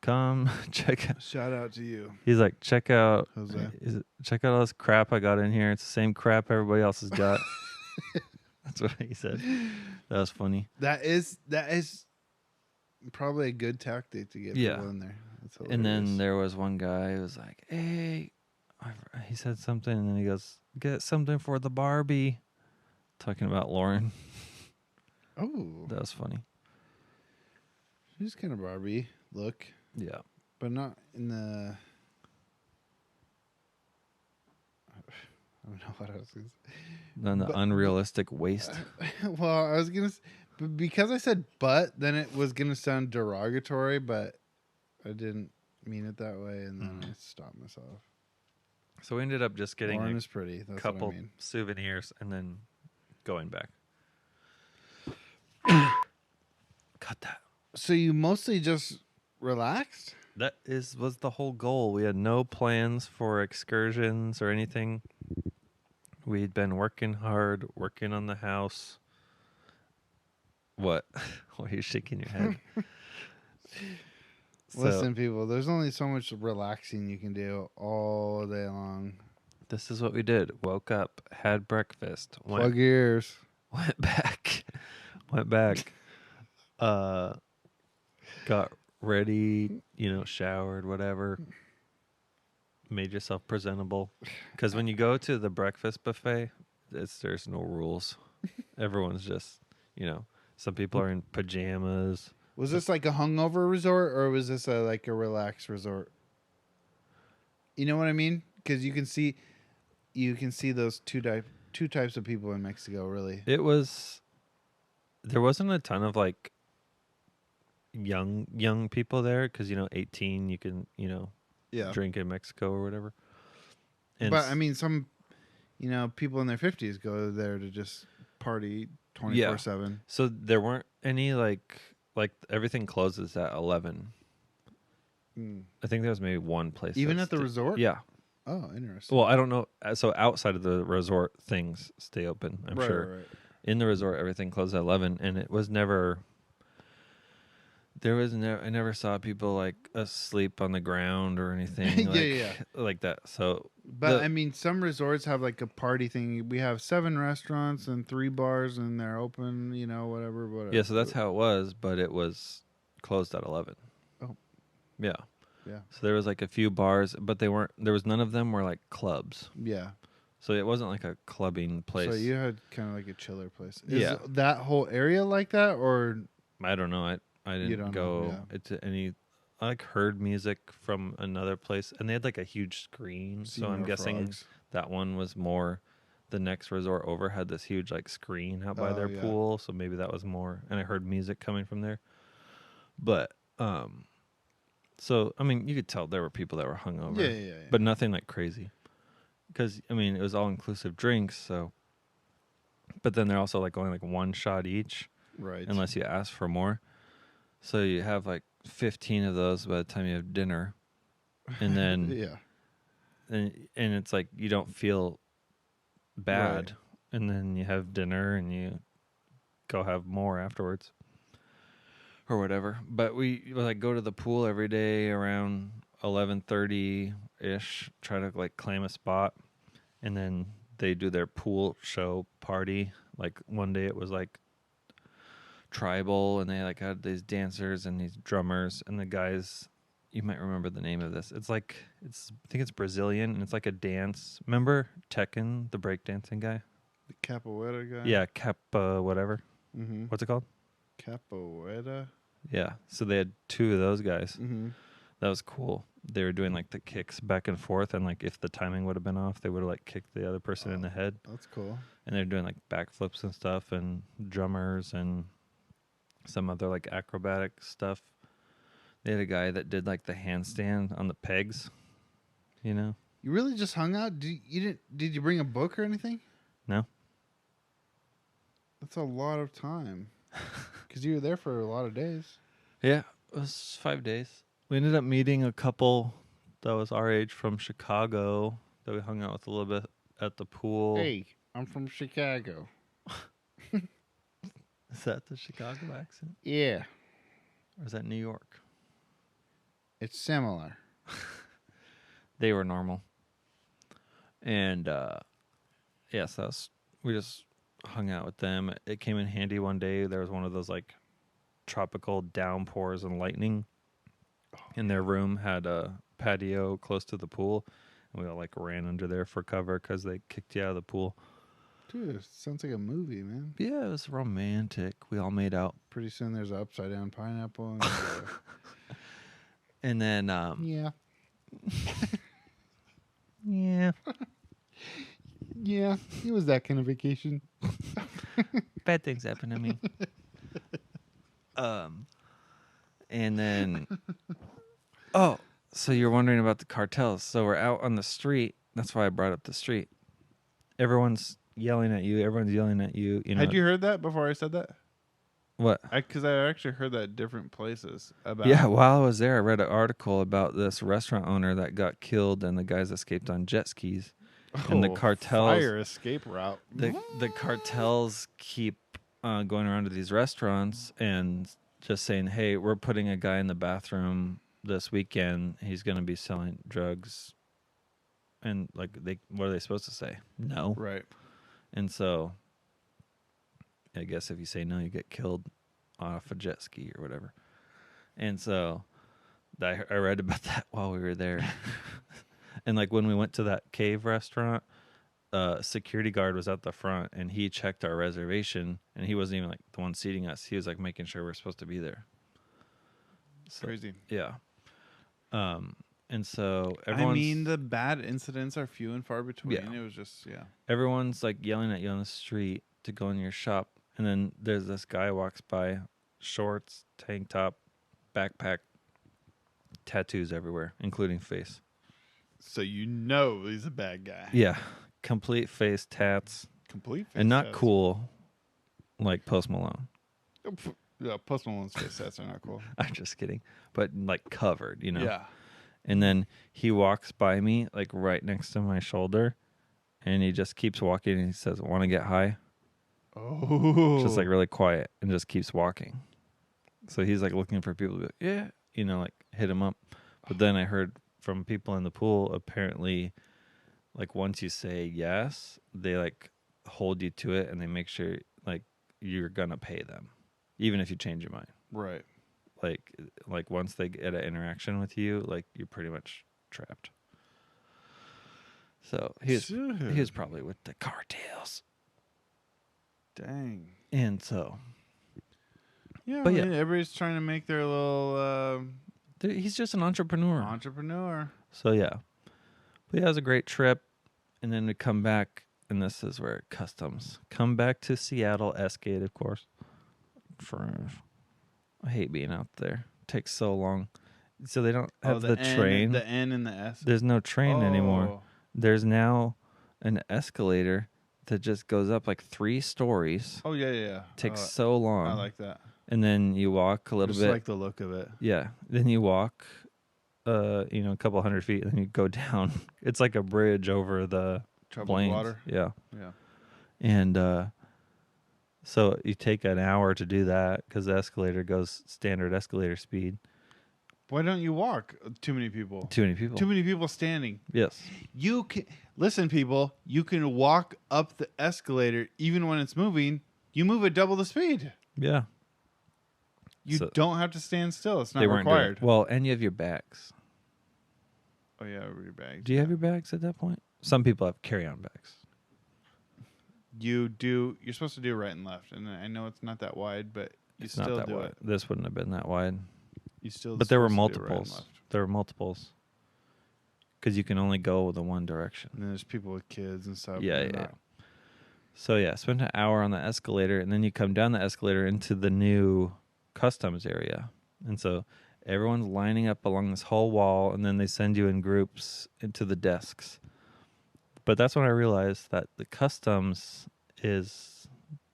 "Come check out." Shout out to you. He's like, "Check out, Jose. check out all this crap I got in here. It's the same crap everybody else has got." That's what he said. That was funny. That is probably a good tactic to get people in there. That's And then there was one guy who was like, "Hey," he said something, and then he goes, "Get something for the Barbie." Talking about Lauren. Oh, That was funny. she's kind of Barbie look, Yeah. but not in the. I don't know what I was going to say. Then the unrealistic waist. Well, I was going to, but because I said "but," then it was going to sound derogatory, but I didn't mean it that way, and then I stopped myself. So we ended up just getting Lauren a is pretty. That's couple what I mean. souvenirs and then going back. Cut that. So you mostly just relaxed? That was the whole goal. We had no plans for excursions or anything. We'd been working hard, working on the house. What? Why are you shaking your head? Listen, people, there's only so much relaxing you can do all day long. This is what we did. Woke up, had breakfast, Plug your ears. went back, got ready, showered, whatever. Made yourself presentable. Because when you go to the breakfast buffet, there's no rules. Everyone's just, some people are in pajamas. Was this like a hungover resort, or was this like a relaxed resort? You know what I mean? Because you can see those two types of people in Mexico. Really, There wasn't a ton of like young people there because 18 you can drink in Mexico or whatever. And but I mean, some people in their 50s go there to just party 24/7. So there weren't any like everything closes at 11. I think there was maybe one place. Even at the resort? Yeah. Oh, interesting. Well, I don't know. So outside of the resort, things stay open, I'm sure. Right. In the resort, everything closed at 11, and it was never... I never saw people like asleep on the ground or anything like that. So, but I mean, some resorts have like a party thing. We have 7 restaurants and 3 bars, and they're open. Whatever. Yeah, so that's how it was, but it was closed at 11. Oh, yeah. Yeah. So there was like a few bars, but they weren't. There was none of them were like clubs. Yeah. So it wasn't like a clubbing place. So you had kind of like a chiller place. Yeah. Is that whole area like that, or I don't know. I didn't go to any. I like heard music from another place, and they had like a huge screen. So I'm guessing that one was more. The next resort over had this huge like screen out by their pool, so maybe that was more. And I heard music coming from there. But so I mean, you could tell there were people that were hungover. Yeah. But nothing like crazy, because I mean it was all inclusive drinks. So, but then they're also like going like one shot each, right? Unless you ask for more. So you have like 15 of those by the time you have dinner, and then and it's like you don't feel bad, right. And then you have dinner and you go have more afterwards or whatever. But we like go to the pool every day around 11:30 ish, try to like claim a spot, and then they do their pool show party. Like one day it was like tribal, and they like had these dancers and these drummers, and the guys you might remember the name of this. I think it's Brazilian, and it's like a dance. Remember Tekken, the breakdancing guy? The capoeira guy. Yeah, whatever. Mm-hmm. What's it called? Capoeira. Yeah. So they had 2 of those guys. Mm-hmm. That was cool. They were doing like the kicks back and forth, and like if the timing would have been off, they would have like kicked the other person in the head. That's cool. And they're doing like backflips and stuff, and drummers and some other like acrobatic stuff. They had a guy that did like the handstand on the pegs, you know? You really just hung out? Did you bring a book or anything? No? That's a lot of time. Because you were there for a lot of days. Yeah, it was 5 days. We ended up meeting a couple that was our age from Chicago that we hung out with a little bit at the pool. Hey, I'm from Chicago. Is that the Chicago accent? Yeah. Or is that New York? It's similar. They were normal. And, yes, we just hung out with them. It came in handy one day. There was one of those, like, tropical downpours and lightning. And their room had a patio close to the pool. And we all, like, ran under there for cover because they kicked you out of the pool. Dude, it sounds like a movie, man. Yeah, it was romantic. We all made out. Pretty soon there's an upside down pineapple. And then, yeah. yeah. Yeah, it was that kind of vacation. Bad things happen to me. And then, so you're wondering about the cartels. So we're out on the street. That's why I brought up the street. Everyone's yelling at you. You know. Had you heard that before I said that? What? Because I actually heard that at different places. About. Yeah, while I was there, I read an article about this restaurant owner that got killed and the guys escaped on jet skis. And the cartels, fire escape route. The cartels keep going around to these restaurants and just saying, "Hey, we're putting a guy in the bathroom this weekend. He's going to be selling drugs." And like, what are they supposed to say? No, Right. And so, I guess if you say no, you get killed off a jet ski or whatever. And so, I read about that while we were there. And like when we went to that cave restaurant, security guard was at the front and he checked our reservation and he wasn't even like the one seating us. He was like making sure we're supposed to be there. So, Crazy. Yeah. And so everyone's... the bad incidents are few and far between. Yeah. It was just, Everyone's like yelling at you on the street to go in your shop. And then there's this guy walks by, shorts, tank top, backpack, tattoos everywhere, including face. So you know he's a bad guy. Yeah. Complete face tats. Complete face and not tats. Cool like Post Malone. Yeah, Post Malone's face tats are not cool. I'm just kidding. But like covered, you know? Yeah. And then he walks by me like right next to my shoulder and he just keeps walking and he says, "Want to get high?" Oh. Just like really quiet and just keeps walking. So he's like looking for people to be like, yeah, you know, like hit him up. But then I heard from people in the pool, apparently, like once you say yes, they like hold you to it and they make sure like you're gonna pay them, even if you change your mind. Right. Like once they get an interaction with you, like you're pretty much trapped. So he was probably with the cartels. Dang. And so, yeah, but yeah, everybody's trying to make their little he's just an entrepreneur. So yeah, but yeah, it was a great trip. And then we come back, and this is where customs come back to Seattle, S-Gate, of course. I hate being out there. It takes so long. So they don't have the train. The N and the S. There's no train anymore. There's now an escalator that just goes up like 3 stories. Oh, yeah. Takes so long. I like that. And then you walk a little bit. I like the look of it. Yeah. Then you walk, a couple hundred feet, and then you go down. It's like a bridge over the Troubled water. Yeah. Yeah. And so you take an hour to do that because the escalator goes standard escalator speed. Why don't you walk? Too many people. Too many people. Too many people standing. Yes. You can listen, people. You can walk up the escalator even when it's moving. You move at double the speed. Yeah. You don't have to stand still. It's not they weren't required. Well, and you have your bags. Oh, yeah, your bags. Do you have your bags at that point? Some people have carry-on bags. You do. You're supposed to do right and left. And I know it's not that wide, but you still do wide. it. This wouldn't have been that wide. You still. But there were supposed to do multiples. right and left. There were multiples. Because you can only go the one direction. And then there's people with kids and stuff. Yeah. So, yeah, spent an hour on the escalator, and then you come down the escalator into the new customs area. And so everyone's lining up along this whole wall, and then they send you in groups into the desks. But that's when I realized that the customs is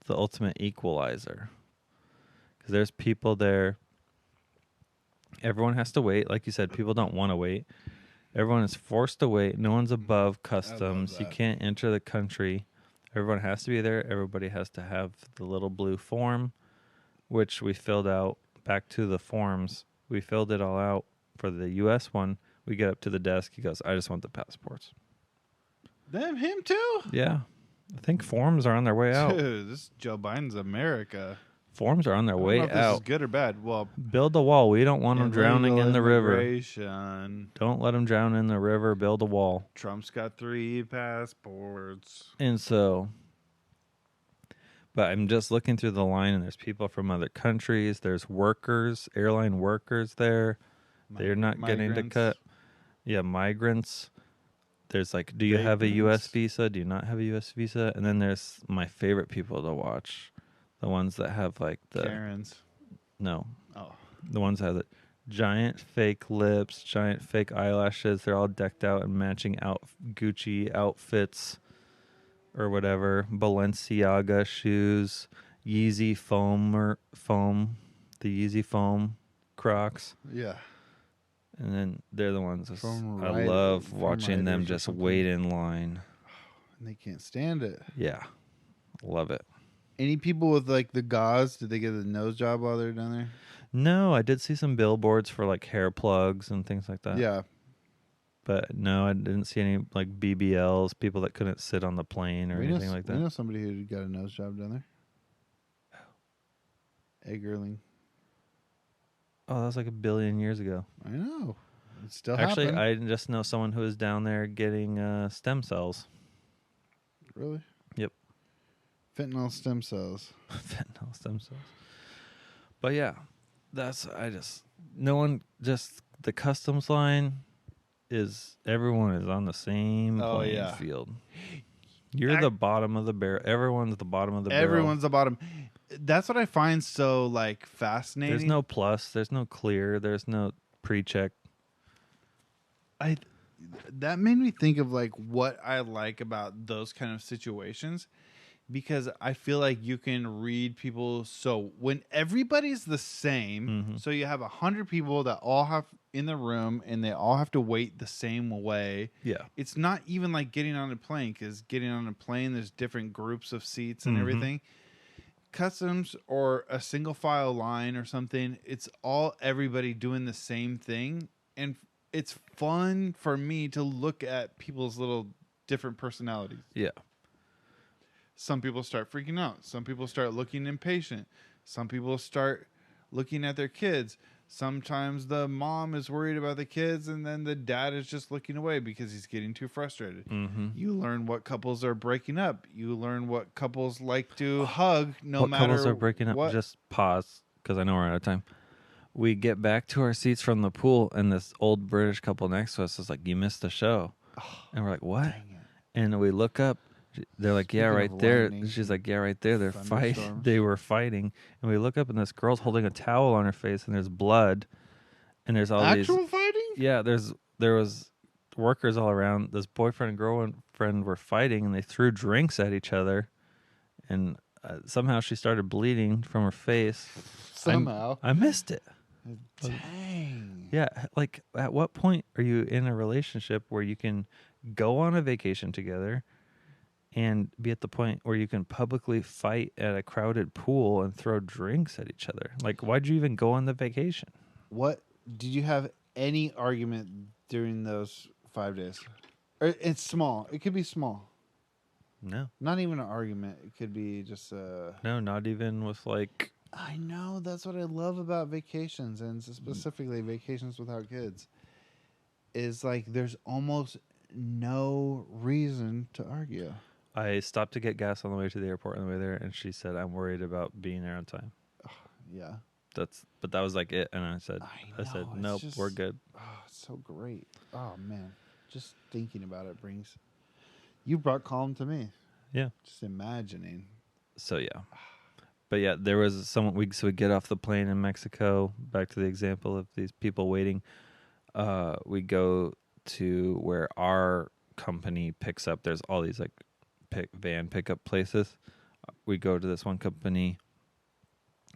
the ultimate equalizer. Because there's people there. Everyone has to wait. Like you said, people don't want to wait. Everyone is forced to wait. No one's above customs. You can't enter the country. Everyone has to be there. Everybody has to have the little blue form, which we filled out. Back to the forms. We filled it all out for the U.S. one. We get up to the desk. He goes, I just want the passports. Him too? Yeah. I think forms are on their way out. Dude, this is Joe Biden's America. Forms are on their way I don't know if out. this is good or bad. Well, build a wall. We don't want them drowning in the river. Don't let them drown in the river. Build a wall. Trump's got 3 passports. And so, but I'm just looking through the line, and there's people from other countries. There's workers, airline workers there. They're not getting to cut. Yeah, migrants. There's like, do you have a U.S. visa? Do you not have a U.S. visa? And then there's my favorite people to watch. The ones that have like the Karens. No. Oh. The ones that have the giant fake lips, giant fake eyelashes. They're all decked out in matching Gucci outfits or whatever. Balenciaga shoes, Yeezy foam, the Yeezy foam Crocs. Yeah. And then they're the ones I love watching them just wait in line. And they can't stand it. Yeah. Love it. Any people with like the gauze, did they get a nose job while they're down there? No, I did see some billboards for like hair plugs and things like that. Yeah. But no, I didn't see any like BBLs, people that couldn't sit on the plane or anything like that. We know somebody who got a nose job down there. Egg Erling. Oh, that was like 1 billion years ago. I know. It's still Actually, happening. I just know someone who is down there getting stem cells. Really? Yep. Fentanyl stem cells. Fentanyl stem cells. But yeah, the customs line is, everyone is on the same playing field. You're the bottom of the barrel. Everyone's the bottom of the barrel. Everyone's the bottom. That's what I find so like fascinating. There's no plus. There's no clear. There's no pre-check. That made me think of like what I like about those kind of situations, because I feel like you can read people. So when everybody's the same, so you have 100 people that all have in the room and they all have to wait the same way. Yeah. It's not even like getting on a plane, because getting on a plane, there's different groups of seats and everything. Customs or a single file line or something, it's all everybody doing the same thing. And it's fun for me to look at people's little different personalities. Yeah. Some people start freaking out. Some people start looking impatient. Some people start looking at their kids. Sometimes the mom is worried about the kids, and then the dad is just looking away because he's getting too frustrated. You learn what couples are breaking up. You learn what couples like to hug no matter what. Couples are breaking up. Just pause, because I know we're out of time. We get back to our seats from the pool, and this old British couple next to us is like, you missed the show. And we're like, what? And we look up. They're like, yeah, right there. She's like, yeah, right there. They're fighting. They were fighting. And we look up, and this girl's holding a towel on her face, and there's blood. And there's all these actual fighting? Yeah, there was workers all around. This boyfriend and girlfriend were fighting, and they threw drinks at each other. And somehow she started bleeding from her face. Somehow. I missed it. Dang. Yeah, like at what point are you in a relationship where you can go on a vacation together and be at the point where you can publicly fight at a crowded pool and throw drinks at each other? Like, why'd you even go on the vacation? What did you have any argument during those 5 days? Or it's small. It could be small. No. Not even an argument. It could be just No, not even with like I know. That's what I love about vacations, and specifically vacations without kids. Is like there's almost no reason to argue. I stopped to get gas on the way to the airport on the way there, and she said, "I'm worried about being there on time." Yeah. But that was like it, and I said, it's "Nope, just, we're good." Oh, it's so great. Oh man, just thinking about it brings. You brought calm to me. Yeah. Just imagining. So yeah, but yeah, there was someone. We get off the plane in Mexico. Back to the example of these people waiting. We go to where our company picks up. There's all these like van pickup places. We go to this one company,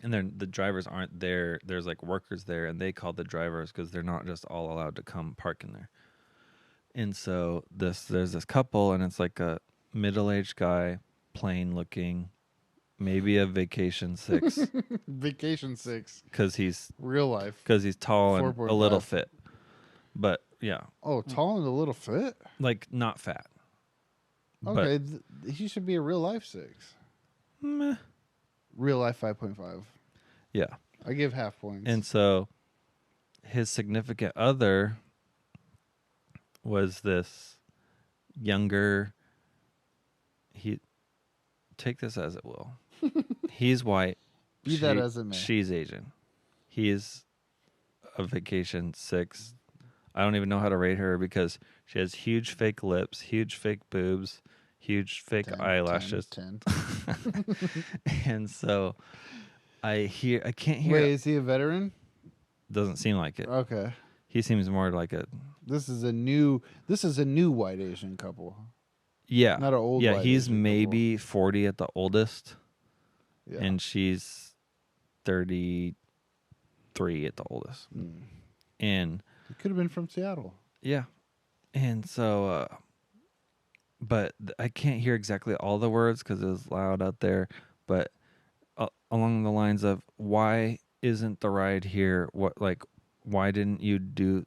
and then the drivers aren't there. There's like workers there, and they call the drivers because they're not just all allowed to come park in there. And so there's this couple, and it's like a middle-aged guy, plain looking, maybe a vacation 6. Vacation 6. Because he's real life. Because he's tall and 4.5. a little fit. But yeah. Oh, tall and a little fit? Like not fat. Okay, he should be a real life 6. Meh. Real life 5.5. Yeah. I give half points. And so his significant other was this younger, take this as it will. He's white. Be that as it may. She's Asian. He's a vacation 6. I don't even know how to rate her because she has huge fake lips, huge fake boobs, huge fake eyelashes. 10. And so I can't hear. Wait, is he a veteran? Doesn't seem like it. Okay. He seems more like a. This is a new white Asian couple. Yeah. Not an old. Yeah, white he's Asian maybe 40 at the oldest. Yeah. And she's 33 at the oldest. And it could have been from Seattle. Yeah. And so but I can't hear exactly all the words because it was loud out there, but along the lines of, why isn't the ride here? Why didn't you do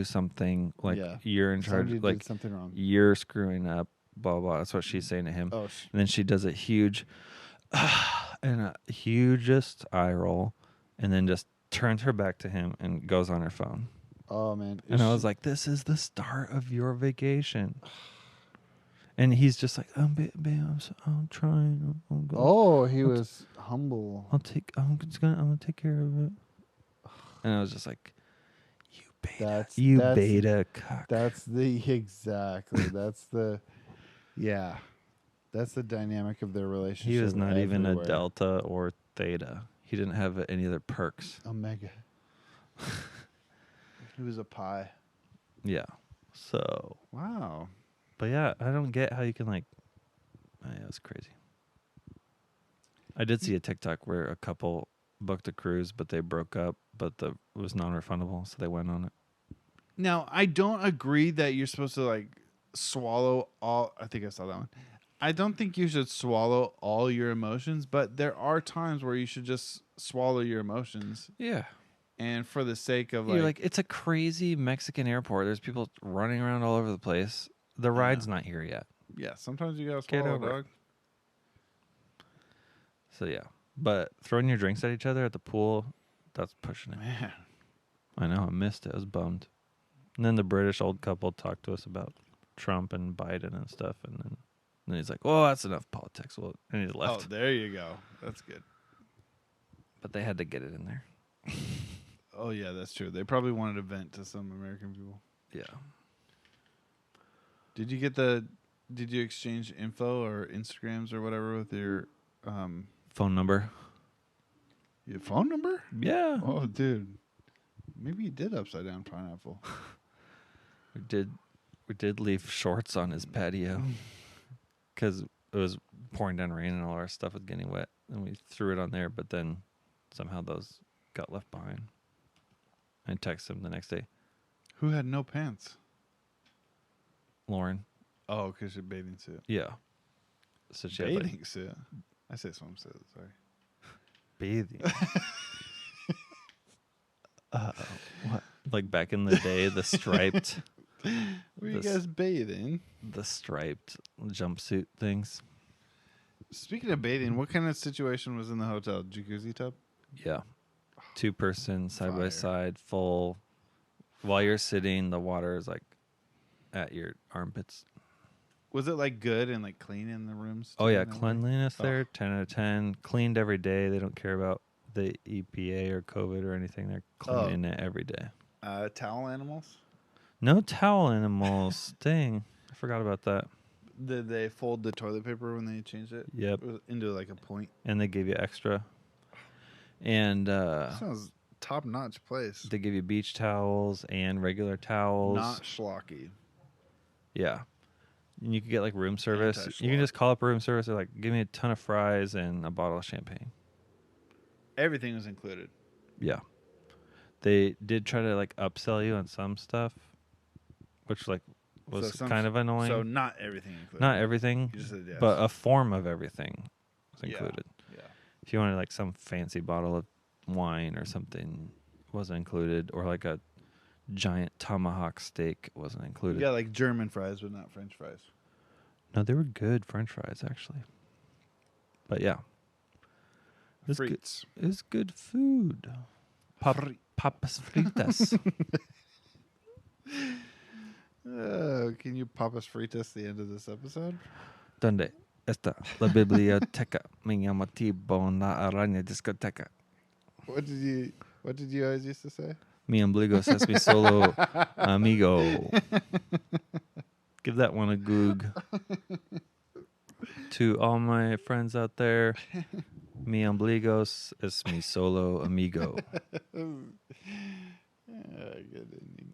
something? Like, you're in charge. Like, did something wrong. You're screwing up. Blah blah. That's what she's saying to him. Oh, and then she does a huge and a hugest eye roll, and then just turns her back to him and goes on her phone. Oh man! And I was like, "This is the start of your vacation." And he's just like, babe, I'm trying. He was humble. I'm gonna take care of it. And I was just like, you beta, beta cuck. That's the dynamic of their relationship. He was not even a delta or theta. He didn't have any other perks. Omega. He was a pi. Yeah. So. Wow. But yeah, I don't get how you can it was crazy. I did see a TikTok where a couple booked a cruise, but they broke up, but it was non-refundable, so they went on it. Now, I don't agree that you're supposed to swallow all. I think I saw that one. I don't think you should swallow all your emotions, but there are times where you should just swallow your emotions. Yeah. And for the sake of you're it's a crazy Mexican airport. There's people running around all over the place. The ride's not here yet. Yeah, sometimes you gotta swallow, dog. So yeah, but throwing your drinks at each other at the pool, that's pushing it. Man, I know, I missed it. I was bummed. And then the British old couple talked to us about Trump and Biden and stuff, and then he's like, "Oh, that's enough politics." Well, and he left. Oh, there you go. That's good. But they had to get it in there. Oh yeah, that's true. They probably wanted to vent to some American people. Yeah. Did you exchange info or Instagrams or whatever with your phone number? Your phone number? Yeah. Oh, dude. Maybe you did upside down pineapple. We did leave shorts on his patio because it was pouring down rain and all our stuff was getting wet, and we threw it on there. But then somehow those got left behind. I texted him the next day. Who had no pants? Lauren. Oh, because your bathing suit. Yeah. So she bathing had suit. I say swimsuit. Sorry. Bathing. What? Like back in the day, the striped. Were you guys bathing? The striped jumpsuit things. Speaking of bathing, what kind of situation was in the hotel? Jacuzzi tub? Yeah. 2-person side by Fire. side, full. While you're sitting, the water is like at your armpits. Was it like good and like clean in the rooms? Oh, yeah. too, Cleanliness Oh. there, 10 out of 10. Cleaned every day. They don't care about the EPA or COVID or anything. They're cleaning it every day. Towel animals? No towel animals. Dang. I forgot about that. Did they fold the toilet paper when they changed it? Yep. Into like a point. And they give you extra. And Sounds top-notch place. they give you beach towels and regular towels. Not schlocky. Yeah. And you can get like room service. You Anti-schlock. can just call up room service. They're like, give me a ton of fries and a bottle of champagne. Everything was included. Yeah. They did try to like upsell you on some stuff, which like was kind of annoying. So not everything included. Not everything, You just said yes. but a form of everything was included. Yeah. If you wanted like some fancy bottle of wine or something, wasn't included, or like a giant tomahawk steak wasn't included. Yeah, like German fries, but not French fries. No, they were good French fries actually. But yeah, it was good. Frites. It was good food. Papas fritas. Can you pop us fritas the end of this episode? Donde está la biblioteca? Me llamo Tibo en la araña discoteca. What did you always used to say? Mi ombligo es mi solo amigo. Give that one a goog. To all my friends out there, mi ombligos es mi solo amigo. Good ending.